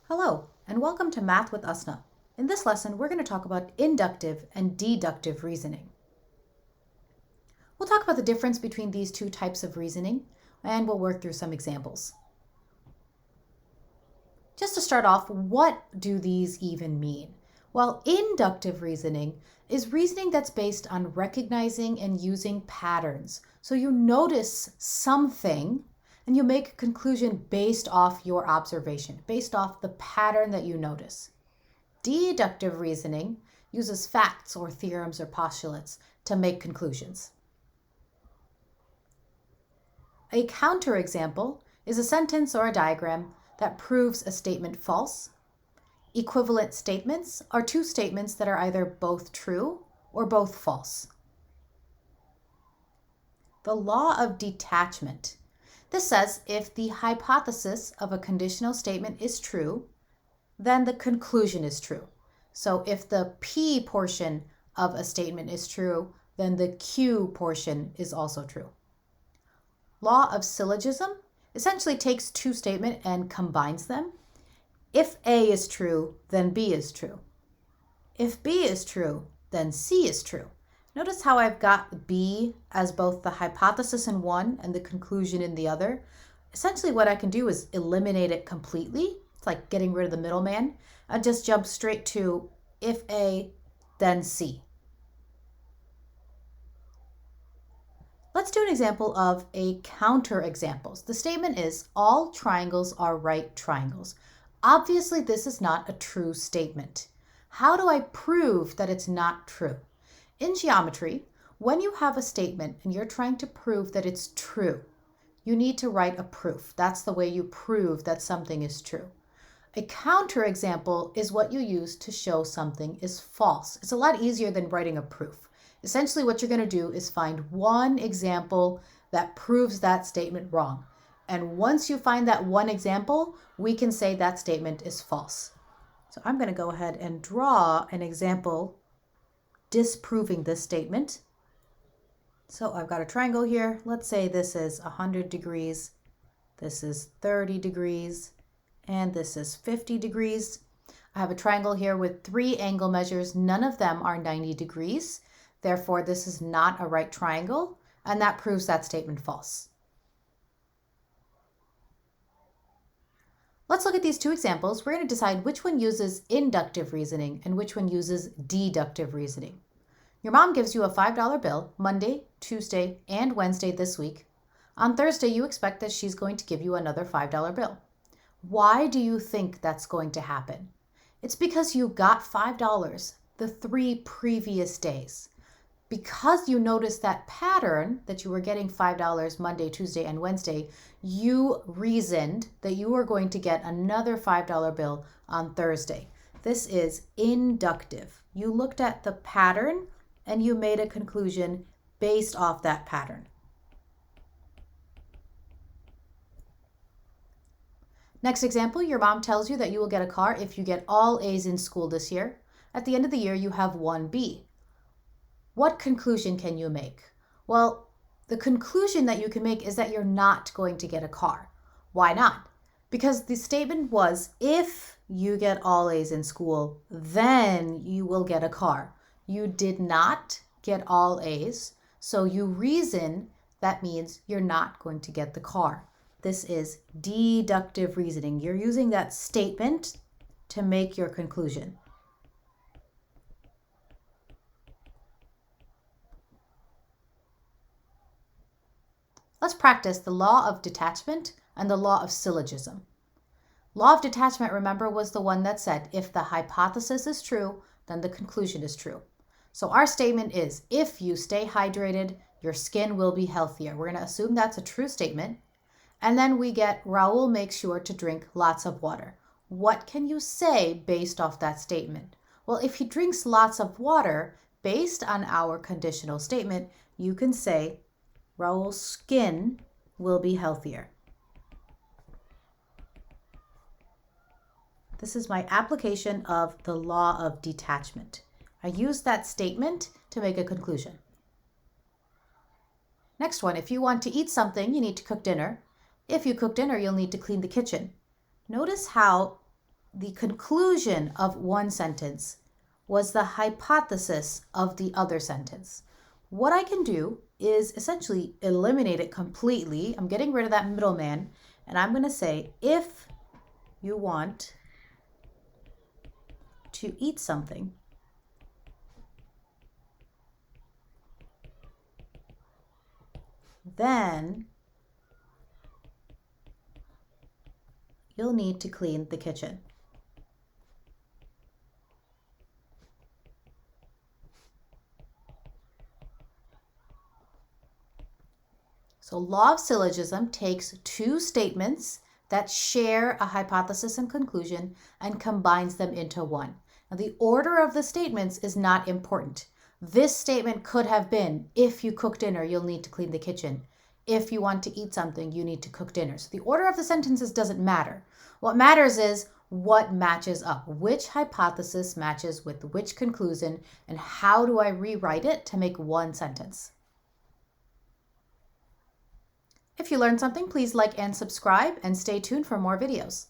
Hello, and welcome to Math with Usna. In this lesson, we're going to talk about inductive and deductive reasoning. We'll talk about the difference between these two types of reasoning, and we'll work through some examples. Just to start off, what do these even mean? Well, inductive reasoning is reasoning that's based on recognizing and using patterns. So you notice something and you make a conclusion based off your observation, based off the pattern that you notice. Deductive reasoning uses facts or theorems or postulates to make conclusions. A counterexample is a sentence or a diagram that proves a statement false. Equivalent statements are two statements that are either both true or both false. The law of detachment. This says if the hypothesis of a conditional statement is true, then the conclusion is true. So if the P portion of a statement is true, then the Q portion is also true. Law of Syllogism essentially takes two statements and combines them. If A is true, then B is true. If B is true, then C is true. Notice how I've got B as both the hypothesis in one and the conclusion in the other. Essentially what I can do is eliminate it completely. It's like getting rid of the middleman. I just jump straight to if A, then C. Let's do an example of a counterexamples. The statement is all triangles are right triangles. Obviously, this is not a true statement. How do I prove that it's not true? In geometry, when you have a statement and you're trying to prove that it's true, you need to write a proof. That's the way you prove that something is true. A counterexample is what you use to show something is false. It's a lot easier than writing a proof. Essentially, what you're going to do is find one example that proves that statement wrong. And once you find that one example, we can say that statement is false. So I'm going to go ahead and draw an example disproving this statement. So I've got a triangle here. Let's say this is 100 degrees, this is 30 degrees, and this is 50 degrees. I have a triangle here with three angle measures. None of them are 90 degrees. Therefore, this is not a right triangle, and that proves that statement false. Let's look at these two examples. We're going to decide which one uses inductive reasoning and which one uses deductive reasoning. Your mom gives you a $5 bill Monday, Tuesday, and Wednesday this week. On Thursday, you expect that she's going to give you another $5 bill. Why do you think that's going to happen? It's because you got $5 the 3 previous days. Because you noticed that pattern that you were getting $5 Monday, Tuesday, and Wednesday, you reasoned that you were going to get another $5 bill on Thursday. This is inductive. You looked at the pattern and you made a conclusion based off that pattern. Next example, your mom tells you that you will get a car if you get all A's in school this year. At the end of the year, you have 1 B. What conclusion can you make? Well, the conclusion that you can make is that you're not going to get a car. Why not? Because the statement was, if you get all A's in school, then you will get a car. You did not get all A's, so you reason that means you're not going to get the car. This is deductive reasoning. You're using that statement to make your conclusion. Let's practice the law of detachment and the law of syllogism. Law of detachment, remember, was the one that said if the hypothesis is true, then the conclusion is true. So our statement is, if you stay hydrated, your skin will be healthier. We're going to assume that's a true statement. And then we get Raul makes sure to drink lots of water. What can you say based off that statement? Well, if he drinks lots of water, based on our conditional statement, you can say Raul's skin will be healthier. This is my application of the law of detachment. I use that statement to make a conclusion. Next one, if you want to eat something, you need to cook dinner. If you cook dinner, you'll need to clean the kitchen. Notice how the conclusion of one sentence was the hypothesis of the other sentence. What I can do is essentially eliminate it completely. I'm getting rid of that middleman, and I'm going to say, if you want to eat something, then you'll need to clean the kitchen. So Law of Syllogism takes two statements that share a hypothesis and conclusion and combines them into one. Now, the order of the statements is not important. This statement could have been, if you cook dinner, you'll need to clean the kitchen. If you want to eat something, you need to cook dinner. So the order of the sentences doesn't matter. What matters is what matches up, which hypothesis matches with which conclusion, and how do I rewrite it to make one sentence. If you learned something, please like and subscribe and stay tuned for more videos.